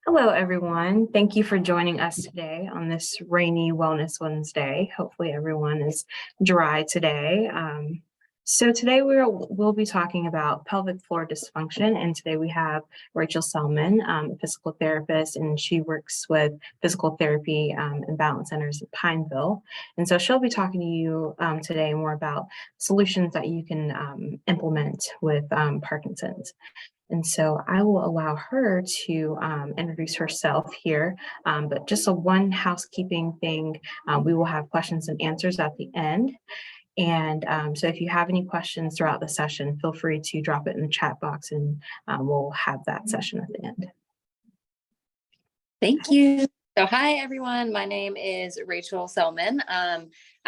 Hello, everyone. Thank you for joining us today on this rainy Wellness Wednesday. Hopefully everyone is dry today. So today we'll be talking about pelvic floor dysfunction, and today we have Rachel Selman, a physical therapist, and she works with physical therapy and balance centers in Pineville. And so she'll be talking to you today more about solutions that you can implement with Parkinson's. And so I will allow her to introduce herself here. But just one housekeeping thing, we will have questions and answers at the end. And so if you have any questions throughout the session, feel free to drop it in the chat box and we'll have that session at the end. Thank you. So hi, everyone. My name is Rachel Selman.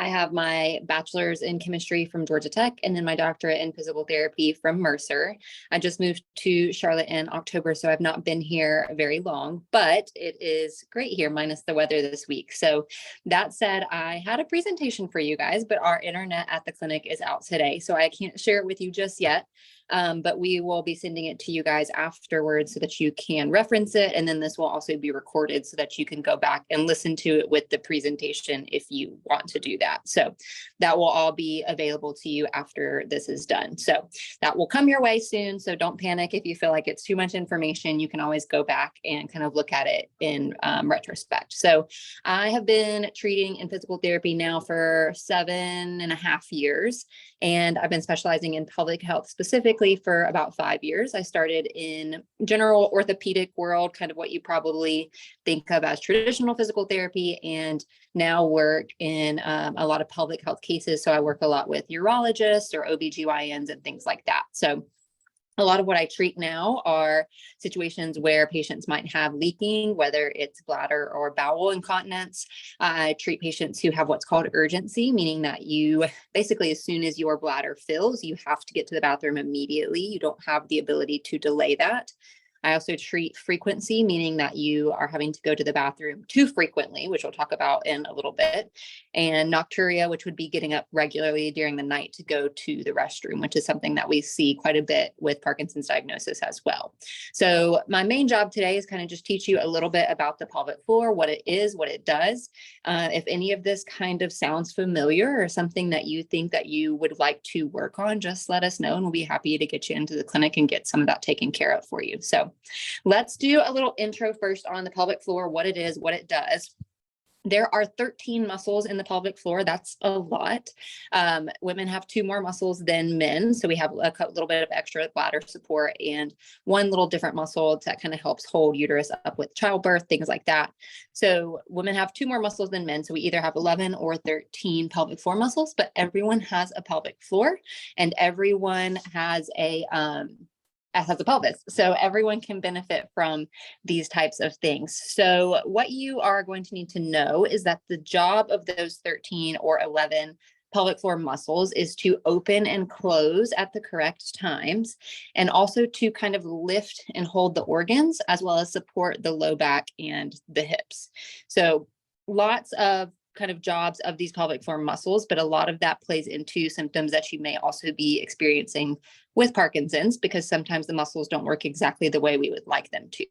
I have my bachelor's in chemistry from Georgia Tech and then my doctorate in physical therapy from Mercer. I just moved to Charlotte in October, so I've not been here very long, but it is great here minus the weather this week. So that said, I had a presentation for you guys, but our internet at the clinic is out today, so I can't share it with you just yet. But we will be sending it to you guys afterwards so that you can reference it. And then this will also be recorded so that you can go back and listen to it with the presentation if you want to do that. So that will all be available to you after this is done. So that will come your way soon. So don't panic if you feel like it's too much information. You can always go back and kind of look at it in retrospect. So I have been treating in physical therapy now for 7.5 years, and I've been specializing in pelvic health specifically for about 5 years. I started in general orthopedic world, kind of what you probably think of as traditional physical therapy, and now work in a lot of pelvic health cases. So I work a lot with urologists or OBGYNs and things like that. So a lot of what I treat now are situations where patients might have leaking, whether it's bladder or bowel incontinence. I treat patients who have what's called urgency, meaning that you basically, as soon as your bladder fills, you have to get to the bathroom immediately. You don't have the ability to delay that. I also treat frequency, meaning that you are having to go to the bathroom too frequently, which we'll talk about in a little bit, and nocturia, which would be getting up regularly during the night to go to the restroom, which is something that we see quite a bit with Parkinson's diagnosis as well. So my main job today is kind of just teach you a little bit about the pelvic floor, what it is, what it does. If any of this kind of sounds familiar or something that you think that you would like to work on, just let us know and we'll be happy to get you into the clinic and get some of that taken care of for you. So let's do a little intro first on the pelvic floor, what it is, what it does. There are 13 muscles in the pelvic floor. That's a lot. Women have 2 more muscles than men. So we have a little bit of extra bladder support and one little different muscle that kind of helps hold uterus up with childbirth, things like that. So women have 2 more muscles than men. So we either have 11 or 13 pelvic floor muscles, but everyone has a pelvic floor and everyone has a pelvis. So everyone can benefit from these types of things. So what you are going to need to know is that the job of those 13 or 11 pelvic floor muscles is to open and close at the correct times, and also to kind of lift and hold the organs, as well as support the low back and the hips. So lots of kind of jobs of these pelvic floor muscles, but a lot of that plays into symptoms that you may also be experiencing with Parkinson's, because sometimes the muscles don't work exactly the way we would like them to.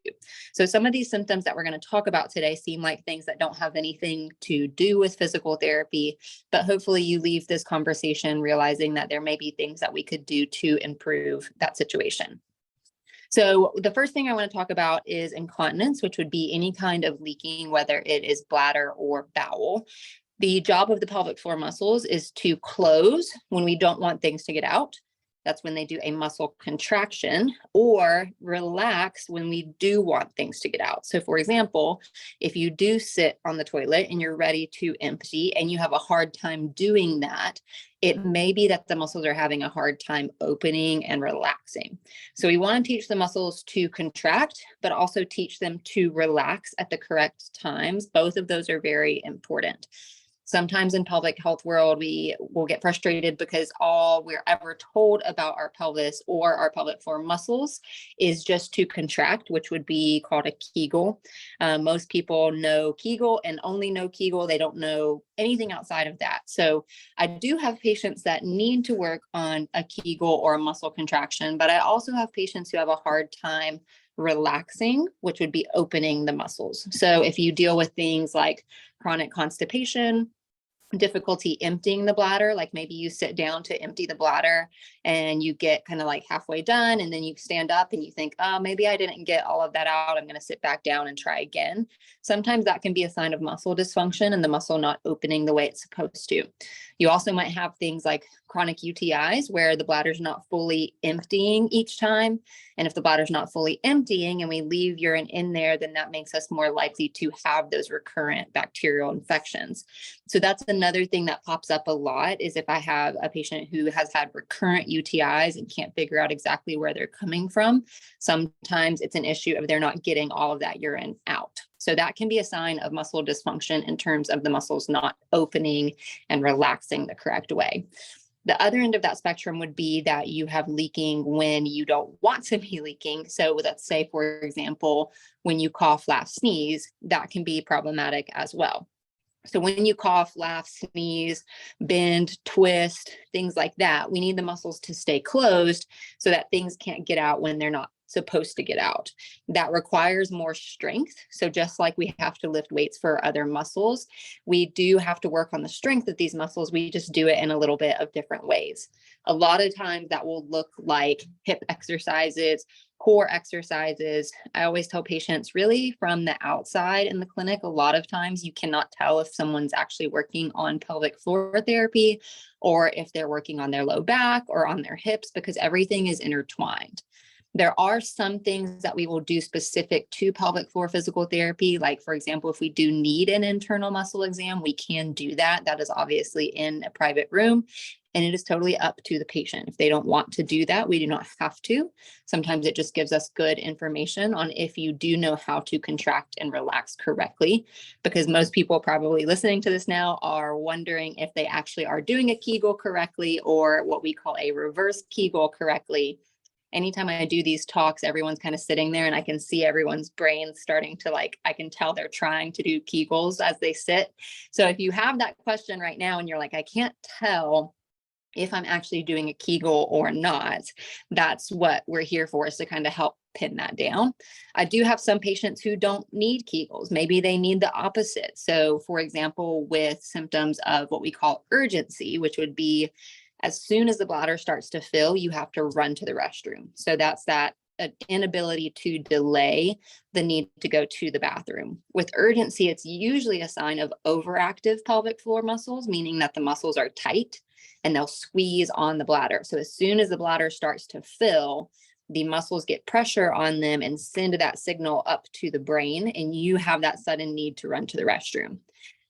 So some of these symptoms that we're going to talk about today seem like things that don't have anything to do with physical therapy, but hopefully you leave this conversation realizing that there may be things that we could do to improve that situation. So the first thing I want to talk about is incontinence, which would be any kind of leaking, whether it is bladder or bowel. The job of the pelvic floor muscles is to close when we don't want things to get out. That's when they do a muscle contraction, or relax when we do want things to get out. So for example, if you do sit on the toilet and you're ready to empty and you have a hard time doing that, it may be that the muscles are having a hard time opening and relaxing. So we want to teach the muscles to contract, but also teach them to relax at the correct times. Both of those are very important. Sometimes in pelvic health world, we will get frustrated because all we're ever told about our pelvis or our pelvic floor muscles is just to contract, which would be called a Kegel. Most people know Kegel and only know Kegel. They don't know anything outside of that. So I do have patients that need to work on a Kegel or a muscle contraction, but I also have patients who have a hard time relaxing, which would be opening the muscles. So if you deal with things like chronic constipation, difficulty emptying the bladder, like maybe you sit down to empty the bladder and you get kind of like halfway done and then you stand up and you think, oh, maybe I didn't get all of that out, I'm going to sit back down and try again. Sometimes that can be a sign of muscle dysfunction and the muscle not opening the way it's supposed to. You also might have things like chronic UTIs where the bladder's not fully emptying each time. And if the bladder's not fully emptying and we leave urine in there, then that makes us more likely to have those recurrent bacterial infections. So that's another thing that pops up a lot is if I have a patient who has had recurrent UTIs and can't figure out exactly where they're coming from, sometimes it's an issue of they're not getting all of that urine out. So that can be a sign of muscle dysfunction in terms of the muscles not opening and relaxing the correct way. The other end of that spectrum would be that you have leaking when you don't want to be leaking. So let's say, for example, when you cough, laugh, sneeze, that can be problematic as well. So when you cough, laugh, sneeze, bend, twist, things like that, we need the muscles to stay closed so that things can't get out when they're not supposed to get out. That requires more strength. So just like we have to lift weights for other muscles, we do have to work on the strength of these muscles. We just do it in a little bit of different ways. A lot of times that will look like hip exercises, core exercises. I always tell patients really from the outside in the clinic, a lot of times you cannot tell if someone's actually working on pelvic floor therapy or if they're working on their low back or on their hips because everything is intertwined. There are some things that we will do specific to pelvic floor physical therapy. Like, for example, if we do need an internal muscle exam, we can do that. That is obviously in a private room. And it is totally up to the patient. If they don't want to do that, we do not have to. Sometimes it just gives us good information on if you do know how to contract and relax correctly, because most people probably listening to this now are wondering if they actually are doing a Kegel correctly or what we call a reverse Kegel correctly. Anytime I do these talks, everyone's kind of sitting there and I can see everyone's brains starting to I can tell they're trying to do Kegels as they sit. So if you have that question right now and you're like, I can't tell if I'm actually doing a Kegel or not, that's what we're here for, is to kind of help pin that down. I do have some patients who don't need Kegels. Maybe they need the opposite. So for example, with symptoms of what we call urgency, which would be as soon as the bladder starts to fill, you have to run to the restroom. So that's that inability to delay the need to go to the bathroom. With urgency, it's usually a sign of overactive pelvic floor muscles, meaning that the muscles are tight and they'll squeeze on the bladder. So as soon as the bladder starts to fill, the muscles get pressure on them and send that signal up to the brain, and you have that sudden need to run to the restroom.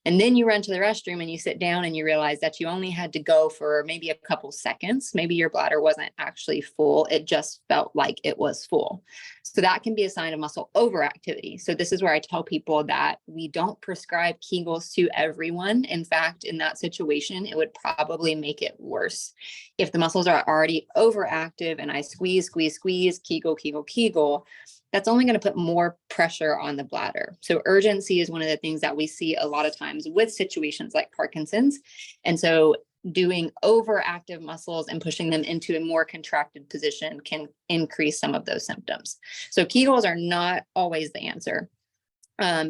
And then you run to the restroom and you sit down and you realize that you only had to go for maybe a couple seconds. Maybe your bladder wasn't actually full. It just felt like it was full. So that can be a sign of muscle overactivity. So this is where I tell people that we don't prescribe Kegels to everyone. In fact, in that situation, it would probably make it worse. If the muscles are already overactive and I squeeze, Kegel, Kegel, Kegel, that's only going to put more pressure on the bladder. So urgency is one of the things that we see a lot of times with situations like Parkinson's. And so doing overactive muscles and pushing them into a more contracted position can increase some of those symptoms. So Kegels are not always the answer.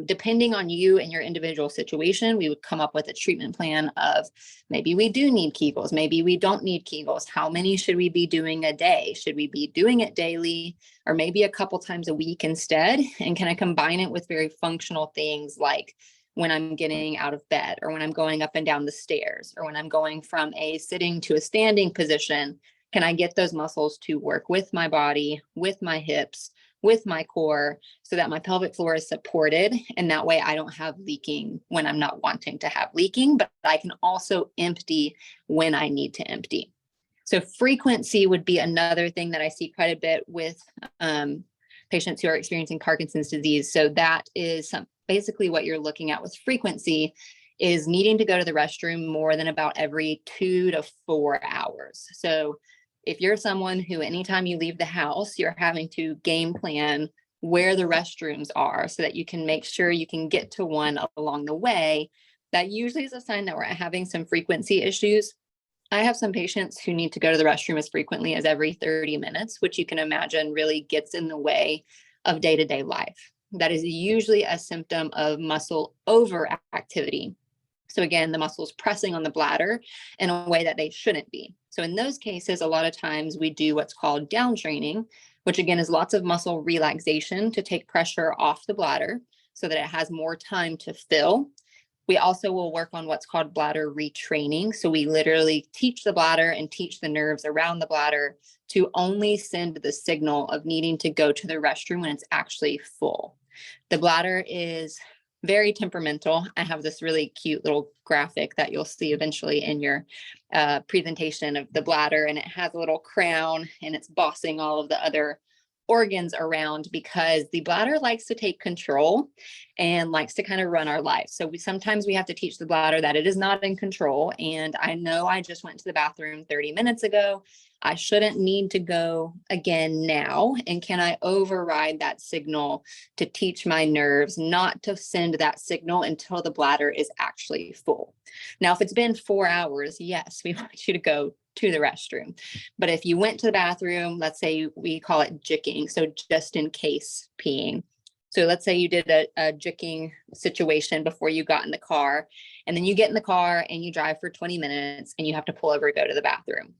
Depending on you and your individual situation, we would come up with a treatment plan of maybe we do need Kegels, maybe we don't need Kegels. How many should we be doing a day? Should we be doing it daily or maybe a couple times a week instead? And can I combine it with very functional things like when I'm getting out of bed or when I'm going up and down the stairs or when I'm going from a sitting to a standing position? Can I get those muscles to work with my body, with my hips, with my core, so that my pelvic floor is supported? And that way I don't have leaking when I'm not wanting to have leaking, but I can also empty when I need to empty. So frequency would be another thing that I see quite a bit with patients who are experiencing Parkinson's disease. So that is basically what you're looking at with frequency is needing to go to the restroom more than about every 2 to 4 hours. So if you're someone who anytime you leave the house, you're having to game plan where the restrooms are so that you can make sure you can get to one along the way, that usually is a sign that we're having some frequency issues. I have some patients who need to go to the restroom as frequently as every 30 minutes, which you can imagine really gets in the way of day-to-day life. That is usually a symptom of muscle overactivity. So again, the muscles pressing on the bladder in a way that they shouldn't be. So in those cases, a lot of times we do what's called down training, which again is lots of muscle relaxation to take pressure off the bladder so that it has more time to fill. We also will work on what's called bladder retraining. So we literally teach the bladder and teach the nerves around the bladder to only send the signal of needing to go to the restroom when it's actually full. The bladder is very temperamental. I have this really cute little graphic that you'll see eventually in your presentation of the bladder, and it has a little crown and it's bossing all of the other organs around because the bladder likes to take control and likes to kind of run our life. So sometimes we have to teach the bladder that it is not in control. And I know I just went to the bathroom 30 minutes ago. I shouldn't need to go again now. And can I override that signal to teach my nerves not to send that signal until the bladder is actually full? Now, if it's been 4 hours, yes, we want you to go to the restroom. But if you went to the bathroom, let's say we call it jicking, so just in case peeing. So let's say you did a jicking situation before you got in the car, and then you get in the car and you drive for 20 minutes and you have to pull over to go to the bathroom.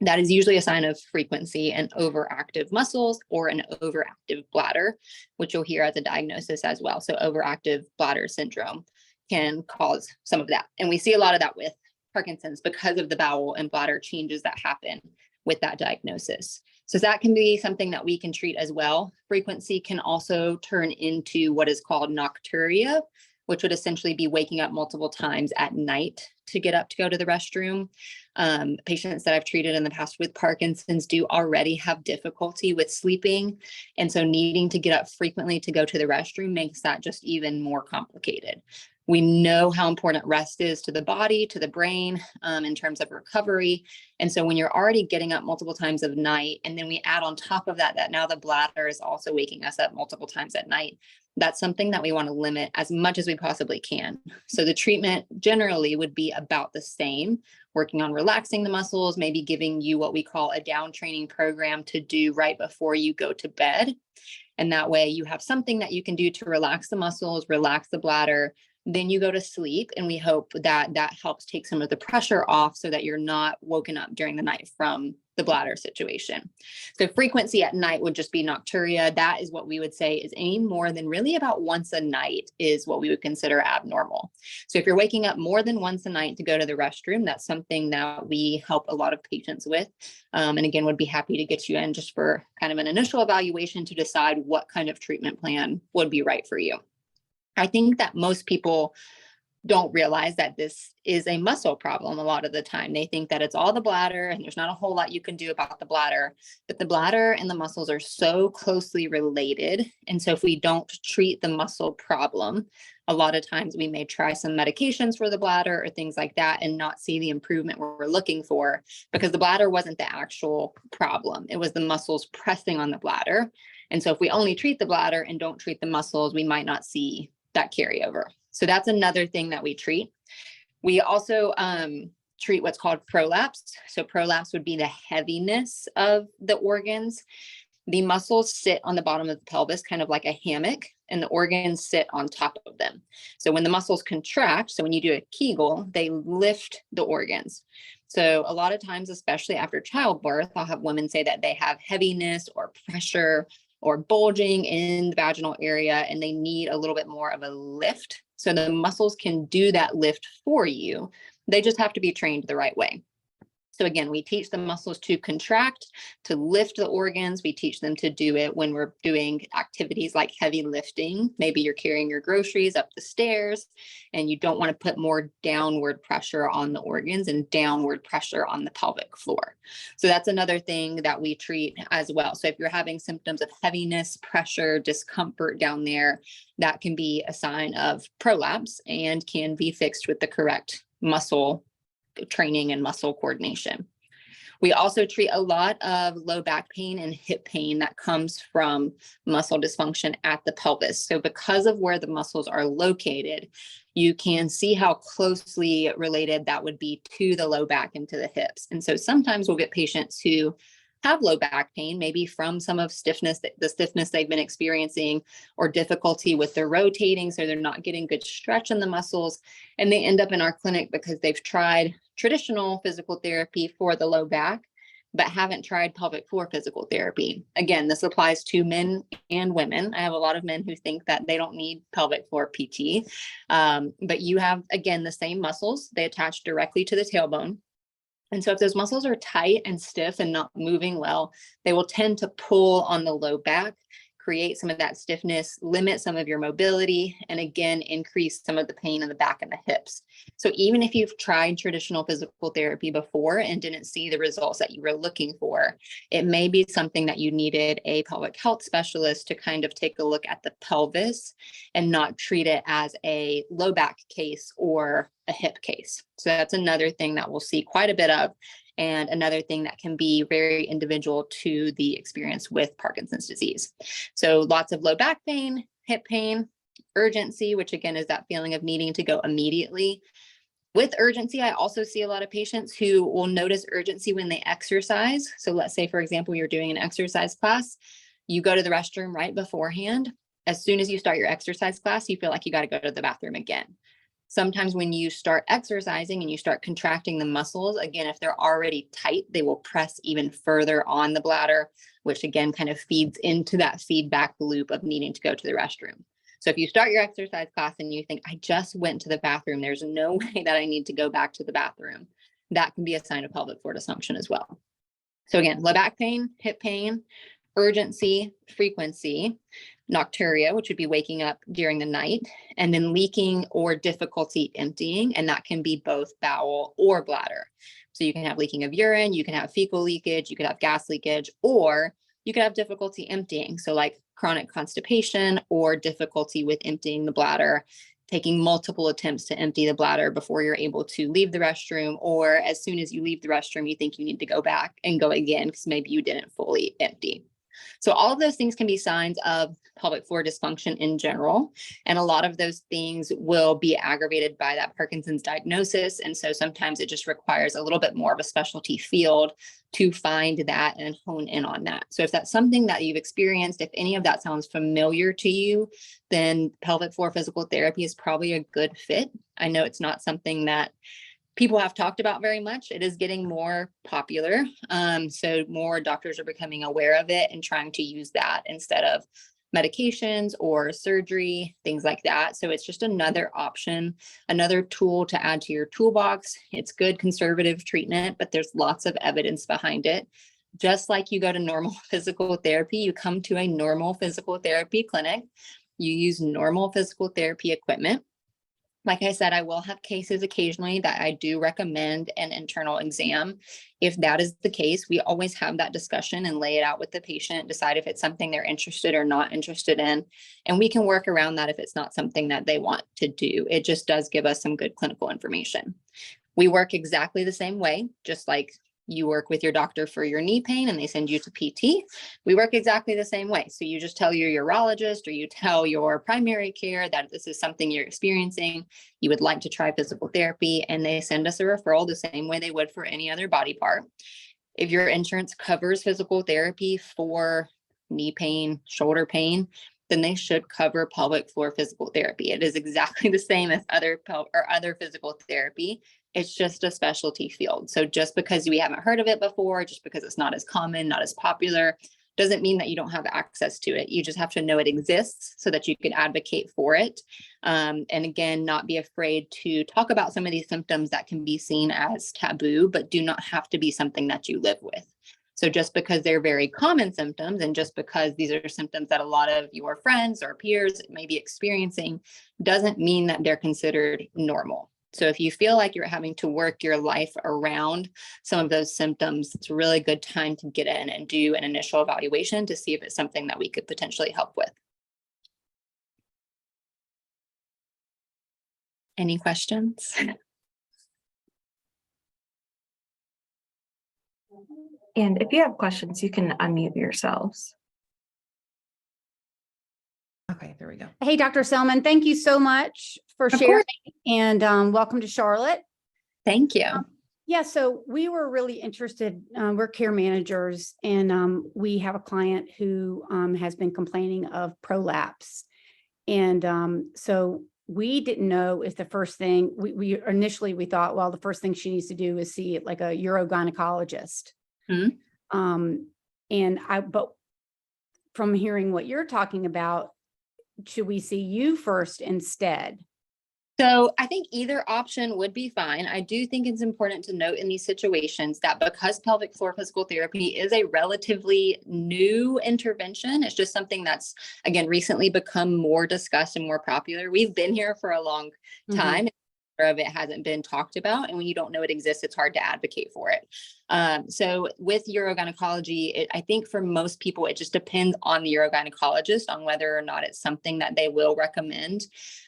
That is usually a sign of frequency and overactive muscles or an overactive bladder, which you'll hear as a diagnosis as well. So overactive bladder syndrome can cause some of that. And we see a lot of that with Parkinson's because of the bowel and bladder changes that happen with that diagnosis. So that can be something that we can treat as well. Frequency can also turn into what is called nocturia, which would essentially be waking up multiple times at night to get up to go to the restroom. Patients that I've treated in the past with Parkinson's do already have difficulty with sleeping. And so needing to get up frequently to go to the restroom makes that just even more complicated. We know how important rest is to the body, to the brain, in terms of recovery. And so when you're already getting up multiple times of night, and then we add on top of that, that now the bladder is also waking us up multiple times at night, that's something that we want to limit as much as we possibly can. So the treatment generally would be about the same, working on relaxing the muscles, maybe giving you what we call a down training program to do right before you go to bed. And that way you have something that you can do to relax the muscles, relax the bladder. Then you go to sleep, and we hope that that helps take some of the pressure off so that you're not woken up during the night from the bladder situation. So frequency at night would just be nocturia. That is what we would say is any more than really about once a night is what we would consider abnormal. So if you're waking up more than once a night to go to the restroom, that's something that we help a lot of patients with. And again, would be happy to get you in just for kind of an initial evaluation to decide what kind of treatment plan would be right for you. I think that most people don't realize that this is a muscle problem a lot of the time. They think that it's all the bladder and there's not a whole lot you can do about the bladder, but the bladder and the muscles are so closely related. And so if we don't treat the muscle problem, a lot of times we may try some medications for the bladder or things like that and not see the improvement we're looking for because the bladder wasn't the actual problem. It was the muscles pressing on the bladder. And so if we only treat the bladder and don't treat the muscles, we might not see that carryover. So that's another thing that we treat. We also treat what's called prolapse. So prolapse would be the heaviness of the organs. The muscles sit on the bottom of the pelvis, kind of like a hammock, and the organs sit on top of them. So when the muscles contract, so when you do a Kegel, they lift the organs. So a lot of times, especially after childbirth, I'll have women say that they have heaviness or pressure or bulging in the vaginal area, and they need a little bit more of a lift. So the muscles can do that lift for you. They just have to be trained the right way. So again, we teach the muscles to contract, to lift the organs. We teach them to do it when we're doing activities like heavy lifting. Maybe you're carrying your groceries up the stairs and you don't want to put more downward pressure on the organs and downward pressure on the pelvic floor. So that's another thing that we treat as well. So if you're having symptoms of heaviness, pressure, discomfort down there, that can be a sign of prolapse and can be fixed with the correct muscle training and muscle coordination. We also treat a lot of low back pain and hip pain that comes from muscle dysfunction at the pelvis. So because of where the muscles are located, you can see how closely related that would be to the low back and to the hips. And so sometimes we'll get patients who have low back pain, maybe from some of the stiffness they've been experiencing, or difficulty with their rotating, so they're not getting good stretch in the muscles, and they end up in our clinic because they've tried traditional physical therapy for the low back, but haven't tried pelvic floor physical therapy. Again, this applies to men and women. I have a lot of men who think that they don't need pelvic floor PT, but you have, again, the same muscles. They attach directly to the tailbone. And so if those muscles are tight and stiff and not moving well, they will tend to pull on the low back, create some of that stiffness, limit some of your mobility, and again, increase some of the pain in the back and the hips. So even if you've tried traditional physical therapy before and didn't see the results that you were looking for, it may be something that you needed a pelvic health specialist to kind of take a look at the pelvis and not treat it as a low back case or a hip case. So that's another thing that we'll see quite a bit of, and another thing that can be very individual to the experience with Parkinson's disease. So lots of low back pain, hip pain, urgency, which again is that feeling of needing to go immediately. With urgency, I also see a lot of patients who will notice urgency when they exercise. So let's say, for example, you're doing an exercise class, you go to the restroom right beforehand. As soon as you start your exercise class, you feel like you got to go to the bathroom again. Sometimes when you start exercising and you start contracting the muscles, again, if they're already tight, they will press even further on the bladder, which again kind of feeds into that feedback loop of needing to go to the restroom. So if you start your exercise class and you think, I just went to the bathroom, there's no way that I need to go back to the bathroom, that can be a sign of pelvic floor dysfunction as well. So again, low back pain, hip pain, urgency, frequency, nocturia, which would be waking up during the night, and then leaking or difficulty emptying. And that can be both bowel or bladder. So you can have leaking of urine, you can have fecal leakage, you could have gas leakage, or you could have difficulty emptying. So like chronic constipation or difficulty with emptying the bladder, taking multiple attempts to empty the bladder before you're able to leave the restroom, or as soon as you leave the restroom, you think you need to go back and go again because maybe you didn't fully empty. So all of those things can be signs of pelvic floor dysfunction in general. And a lot of those things will be aggravated by that Parkinson's diagnosis. And so sometimes it just requires a little bit more of a specialty field to find that and hone in on that. So if that's something that you've experienced, if any of that sounds familiar to you, then pelvic floor physical therapy is probably a good fit. I know it's not something that people have talked about very much. It is getting more popular. So more doctors are becoming aware of it and trying to use that instead of medications or surgery, things like that. So it's just another option, another tool to add to your toolbox. It's good conservative treatment, but there's lots of evidence behind it. Just like you go to normal physical therapy, you come to a normal physical therapy clinic, you use normal physical therapy equipment. Like I said, I will have cases occasionally that I do recommend an internal exam. If that is the case, we always have that discussion and lay it out with the patient, decide if it's something they're interested or not interested in. And we can work around that if it's not something that they want to do. It just does give us some good clinical information. We work exactly the same way, just like you work with your doctor for your knee pain and they send you to PT. We work exactly the same way. So you just tell your urologist or you tell your primary care that this is something you're experiencing, you would like to try physical therapy, and they send us a referral the same way they would for any other body part. If your insurance covers physical therapy for knee pain, shoulder pain, then they should cover pelvic floor physical therapy. It is exactly the same as other physical therapy. It's just a specialty field. So just because we haven't heard of it before, just because it's not as common, not as popular, doesn't mean that you don't have access to it. You just have to know it exists so that you can advocate for it. And again, not be afraid to talk about some of these symptoms that can be seen as taboo, but do not have to be something that you live with. So just because they're very common symptoms, and just because these are symptoms that a lot of your friends or peers may be experiencing, doesn't mean that they're considered normal. So if you feel like you're having to work your life around some of those symptoms, it's a really good time to get in and do an initial evaluation to see if it's something that we could potentially help with. Any questions? And if you have questions, you can unmute yourselves. Okay, there we go. Hey, Dr. Selman, thank you so much for sharing, and welcome to Charlotte. Thank you. Yeah, so we were really interested, we're care managers, and we have a client who has been complaining of prolapse. And so we didn't know if the first thing, we initially we thought, well, the first thing she needs to do is see like a urogynecologist. Mhm. But from hearing what you're talking about, should we see you first instead? So I think either option would be fine. I do think it's important to note in these situations that because pelvic floor physical therapy is a relatively new intervention, it's just something that's, again, recently become more discussed and more popular. We've been here for a long time. Of it hasn't been talked about. And when you don't know it exists, it's hard to advocate for it. So with urogynecology, I think for most people, it just depends on the urogynecologist on whether or not it's something that they will recommend.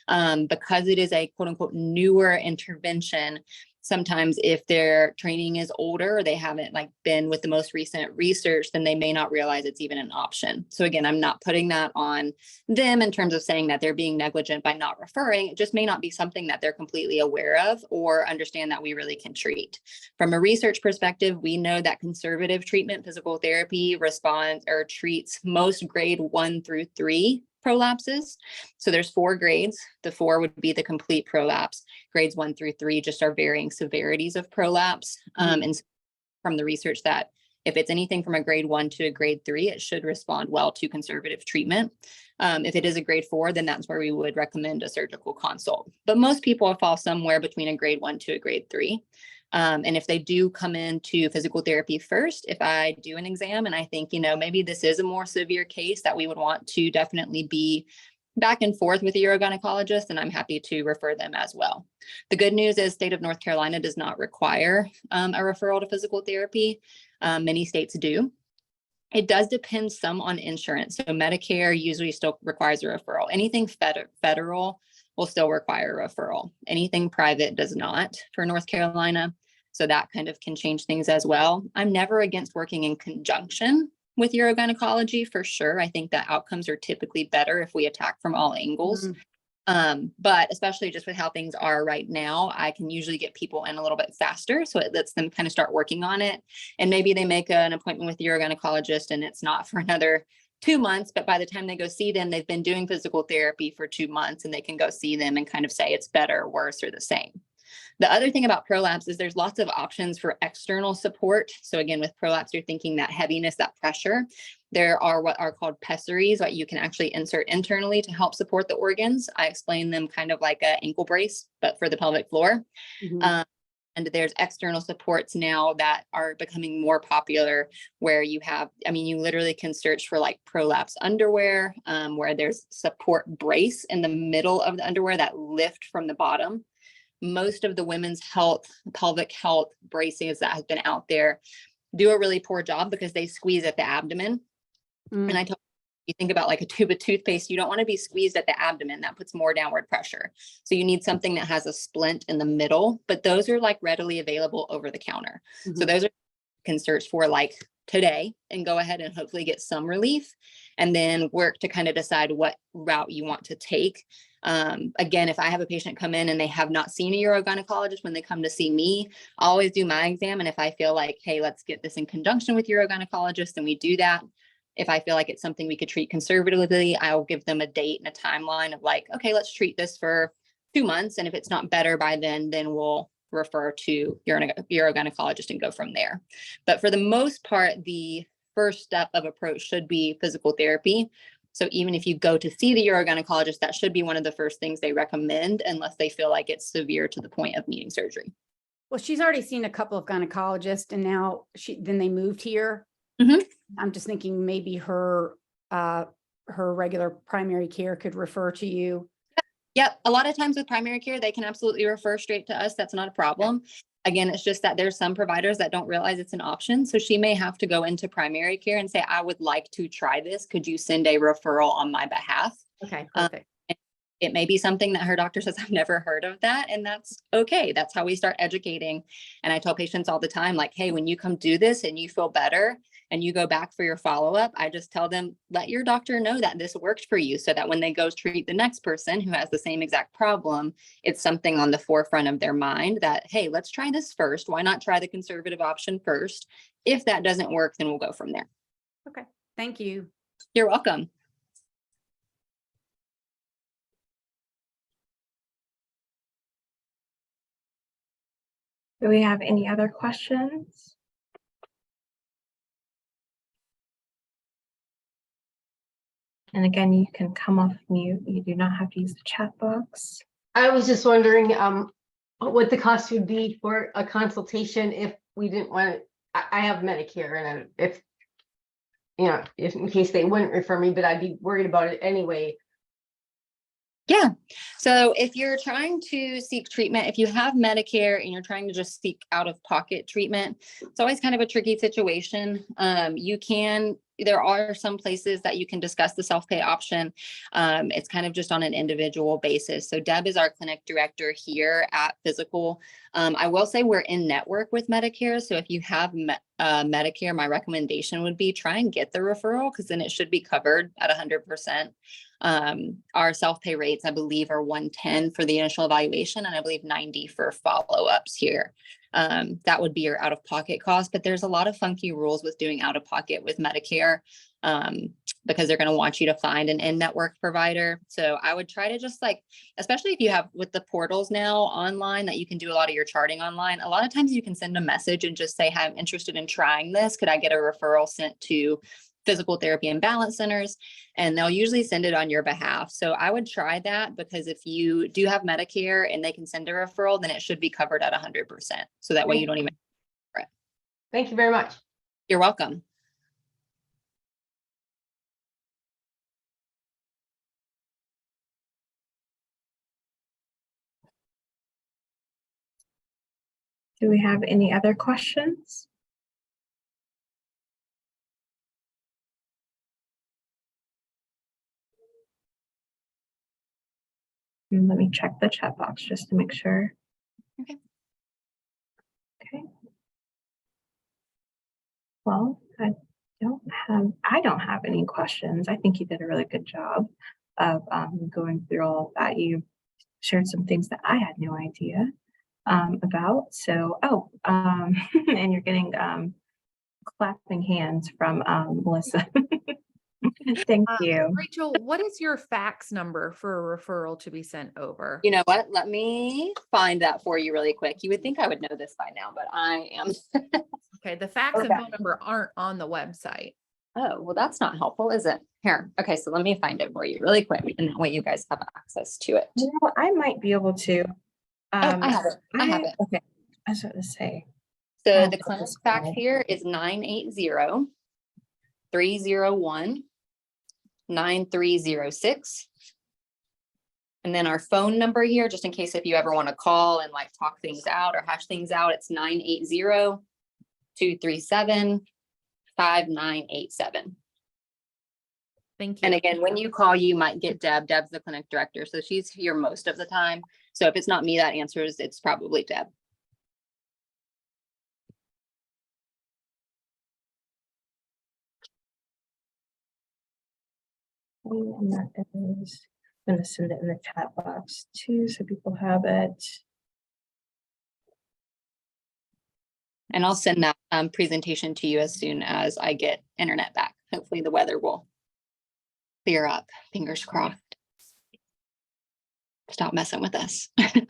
Because it is a quote unquote newer intervention, sometimes if their training is older or they haven't been with the most recent research, then they may not realize it's even an option. So again, I'm not putting that on them in terms of saying that they're being negligent by not referring. It just may not be something that they're completely aware of or understand that we really can treat. From a research perspective, we know that conservative treatment, physical therapy, responds or treats most grade 1 through 3 prolapses. So there's 4 grades. The 4 would be the complete prolapse. Grades 1 through 3 just are varying severities of prolapse. And from the research that if it's anything from a grade 1 to a grade 3, it should respond well to conservative treatment. If it is a grade 4, then that's where we would recommend a surgical consult. But most people fall somewhere between a grade 1 to a grade 3. And if they do come into physical therapy first, if I do an exam and I think, maybe this is a more severe case that we would want to definitely be back and forth with a urogynecologist, and I'm happy to refer them as well. The good news is state of North Carolina does not require a referral to physical therapy. Many states do. It does depend some on insurance. So Medicare usually still requires a referral. Anything federal will still require a referral. Anything private does not for North Carolina. So that kind of can change things as well. I'm never against working in conjunction with urogynecology for sure. I think that outcomes are typically better if we attack from all angles. But especially just with how things are right now, I can usually get people in a little bit faster. So it lets them kind of start working on it. And maybe they make an appointment with the urogynecologist and it's not for another 2 months, but by the time they go see them, they've been doing physical therapy for 2 months and they can go see them and kind of say it's better, worse, or the same. The other thing about prolapse is there's lots of options for external support. So again, with prolapse, you're thinking that heaviness, that pressure. There are what are called pessaries that you can actually insert internally to help support the organs. I explain them kind of like an ankle brace, but for the pelvic floor. And there's external supports now that are becoming more popular where you have, you literally can search for prolapse underwear, where there's support brace in the middle of the underwear that lift from the bottom. Most of the women's health, pelvic health braces that have been out there do a really poor job because they squeeze at the abdomen. And I tell you, think about a tube of toothpaste, you don't want to be squeezed at the abdomen. That puts more downward pressure. So you need something that has a splint in the middle, but those are readily available over the counter. So those are you can search for today and go ahead and hopefully get some relief and then work to kind of decide what route you want to take. Again, if I have a patient come in and they have not seen a urogynecologist, when they come to see me, I'll always do my exam. And if I feel hey, let's get this in conjunction with urogynecologist, then we do that. If I feel it's something we could treat conservatively, I'll give them a date and a timeline of okay, let's treat this for 2 months. And if it's not better by then we'll refer to urogynecologist and go from there. But for the most part, the first step of approach should be physical therapy. So even if you go to see the urogynecologist, that should be one of the first things they recommend, unless they feel it's severe to the point of needing surgery. Well, she's already seen a couple of gynecologists and now then they moved here. I'm just thinking maybe her regular primary care could refer to you. Yep. A lot of times with primary care, they can absolutely refer straight to us. That's not a problem. Again, it's just that there's some providers that don't realize it's an option. So she may have to go into primary care and say, I would like to try this. Could you send a referral on my behalf? Okay, perfect. It may be something that her doctor says, I've never heard of that. And that's okay. That's how we start educating. And I tell patients all the time, hey, when you come do this and you feel better and you go back for your follow-up, I just tell them, let your doctor know that this worked for you, so that when they go treat the next person who has the same exact problem, it's something on the forefront of their mind that, hey, let's try this first. Why not try the conservative option first? If that doesn't work, then we'll go from there. Okay, thank you. You're welcome. Do we have any other questions? And again, you can come off mute. You do not have to use the chat box. I was just wondering what the cost would be for a consultation if we didn't want to. I have Medicare, and if in case they wouldn't refer me, but I'd be worried about it anyway. Yeah. So if you're trying to seek treatment, if you have Medicare and you're trying to just seek out-of-pocket treatment, it's always kind of a tricky situation. There are some places that you can discuss the self-pay option. It's kind of just on an individual basis. So Deb is our clinic director here at Physical. I will say we're in network with Medicare. So if you have Medicare, my recommendation would be try and get the referral, because then it should be covered at 100%. Our self-pay rates, I believe, are $110 for the initial evaluation, and I believe $90 for follow-ups here. That would be your out-of-pocket cost, but there's a lot of funky rules with doing out-of-pocket with Medicare, because they're going to want you to find an in-network provider. So I would try to just especially if you have with the portals now online that you can do a lot of your charting online, a lot of times you can send a message and just say, "Hi, I'm interested in trying this. Could I get a referral sent to physical therapy and balance centers?" And they'll usually send it on your behalf. So I would try that, because if you do have Medicare and they can send a referral, then it should be covered at 100%. So that way you don't even. Thank you very much. You're welcome. Do we have any other questions? And let me check the chat box just to make sure. Okay. Okay. Well, I don't have any questions. I think you did a really good job of going through all of that. You shared some things that I had no idea about. So, and you're getting clapping hands from Melissa. Thank you. Rachel, what is your fax number for a referral to be sent over? You know what? Let me find that for you really quick. You would think I would know this by now, but I am. Okay, the fax and phone number aren't on the website. Oh, well, that's not helpful, is it? Here. Okay, so let me find it for you really quick, and that way you guys have access to it. You know, I might be able to. I have it. I have it. Okay. I was about to say. So I'll the put clinic this fax away. here is 980-301-9306. And then our phone number here, just in case if you ever want to call and talk things out or hash things out, it's 980-237-5987. Thank you. And again, when you call, you might get Deb. Deb's the clinic director, so she's here most of the time. So if it's not me that answers, it's probably Deb. And that is, I'm going to send it in the chat box too, so people have it. And I'll send that presentation to you as soon as I get internet back. Hopefully the weather will clear up. Fingers crossed. Stop messing with us. Okay.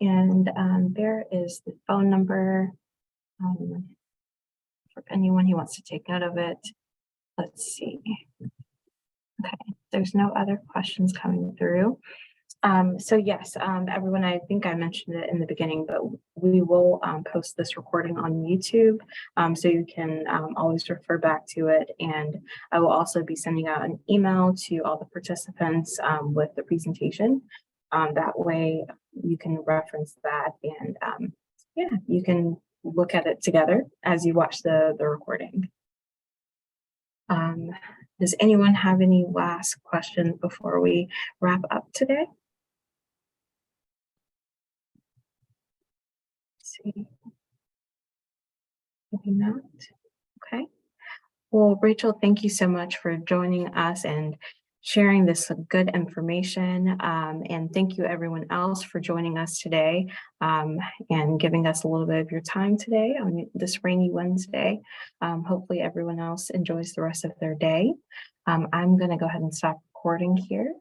And there is the phone number for anyone who wants to take note of it. Let's see. Okay, there's no other questions coming through. So yes, everyone, I think I mentioned it in the beginning, but we will post this recording on YouTube, so you can always refer back to it. And I will also be sending out an email to all the participants with the presentation. That way you can reference that, and yeah, you can look at it together as you watch the recording. Does anyone have any last questions before we wrap up today? Let's see. Maybe not. Okay. Well, Rachel, thank you so much for joining us and sharing this good information. And thank you everyone else for joining us today and giving us a little bit of your time today on this rainy Wednesday. Hopefully everyone else enjoys the rest of their day. I'm going to go ahead and stop recording here.